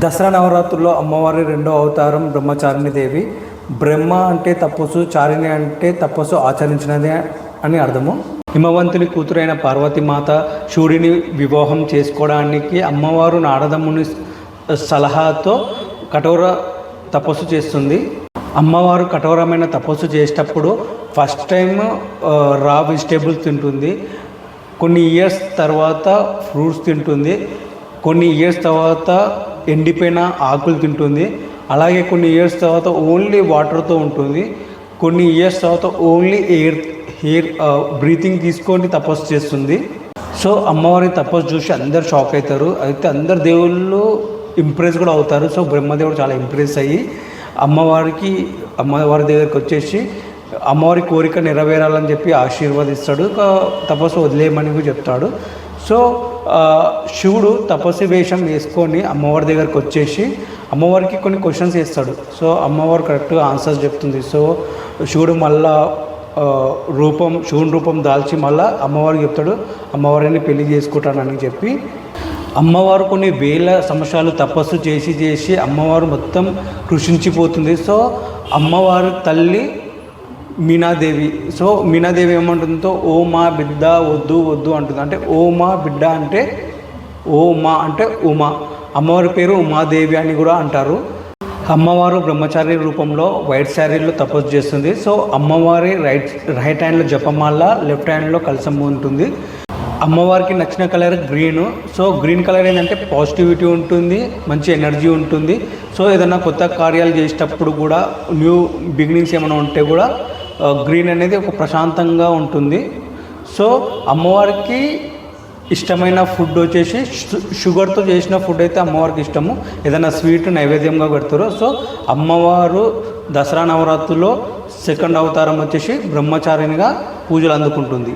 దసరా నవరాత్రుల్లో అమ్మవారి రెండో అవతారం బ్రహ్మచారిణి దేవి. బ్రహ్మ అంటే తపస్సు, చారిణి అంటే తపస్సు ఆచరించినది అని అర్థము. హిమవంతుని కూతురైన పార్వతీమాత శివుడిని వివాహం చేసుకోవడానికి అమ్మవారు నారదముని సలహాతో కఠోర తపస్సు చేస్తుంది. అమ్మవారు కఠోరమైన తపస్సు చేసేటప్పుడు ఫస్ట్ టైం రా వెజిటేబుల్స్ తింటుంది. కొన్ని ఇయర్స్ తర్వాత ఫ్రూట్స్ తింటుంది. కొన్ని ఇయర్స్ తర్వాత ఎండిపోయిన ఆకులు తింటుంది. అలాగే కొన్ని ఇయర్స్ తర్వాత ఓన్లీ వాటర్తో ఉంటుంది. కొన్ని ఇయర్స్ తర్వాత ఓన్లీ ఎయిర్ బ్రీతింగ్ తీసుకొని తపస్సు చేస్తుంది. సో అమ్మవారి తపస్సు చూసి అందరు షాక్ అవుతారు. అయితే అందరు దేవుళ్ళు ఇంప్రెస్ కూడా అవుతారు. సో బ్రహ్మదేవుడు చాలా ఇంప్రెస్ అయ్యి అమ్మవారి దగ్గరికి వచ్చేసి అమ్మవారి కోరిక నెరవేరాలని చెప్పి ఆశీర్వదిస్తాడు. తపస్సు వదిలేయమని కూడా చెప్తాడు. సో శివుడు తపస్సు వేషం వేసుకొని అమ్మవారి దగ్గరికి వచ్చేసి అమ్మవారికి కొన్ని క్వశ్చన్స్ వేస్తాడు. సో అమ్మవారు కరెక్ట్గా ఆన్సర్స్ చెప్తుంది. సో శివుడు మళ్ళా శివుని రూపం దాల్చి మళ్ళీ అమ్మవారికి చెప్తాడు, అమ్మవారిని పెళ్లి చేసుకుంటానని చెప్పి. అమ్మవారు కొన్ని వేల సంవత్సరాలు తపస్సు చేసి అమ్మవారు మొత్తం కృషించిపోతుంది. సో అమ్మవారు తల్లి మీనాదేవి. సో మీనాదేవి ఏమంటుందో ఓ మా బిడ్డ వద్దు వద్దు అంటుంది. అంటే ఓ మా బిడ్డ అంటే ఓ మా అంటే ఉమా. అమ్మవారి పేరు ఉమాదేవి అని కూడా అంటారు. అమ్మవారు బ్రహ్మచారి రూపంలో వైట్ శారీలో తపస్సు చేస్తుంది. సో అమ్మవారి రైట్ హ్యాండ్లో జపమాల, లెఫ్ట్ హ్యాండ్లో కలశం ఉంటుంది. అమ్మవారికి నచ్చిన colour green. So green colour ఏంటంటే పాజిటివిటీ ఉంటుంది, మంచి ఎనర్జీ ఉంటుంది. సో ఏదైనా కొత్త కార్యాలు చేసేటప్పుడు కూడా న్యూ బిగినింగ్స్ ఏమైనా ఉంటే కూడా గ్రీన్ అనేది ఒక ప్రశాంతంగా ఉంటుంది. సో అమ్మవారికి ఇష్టమైన ఫుడ్ వచ్చేసి షుగర్తో చేసిన ఫుడ్ అయితే అమ్మవారికి ఇష్టము. ఏదైనా స్వీట్ నైవేద్యంగా పెడతారు. సో అమ్మవారు దసరా నవరాత్రుల్లో సెకండ్ అవతారం వచ్చేసి బ్రహ్మచారిణిగా పూజలు అందుకుంటుంది.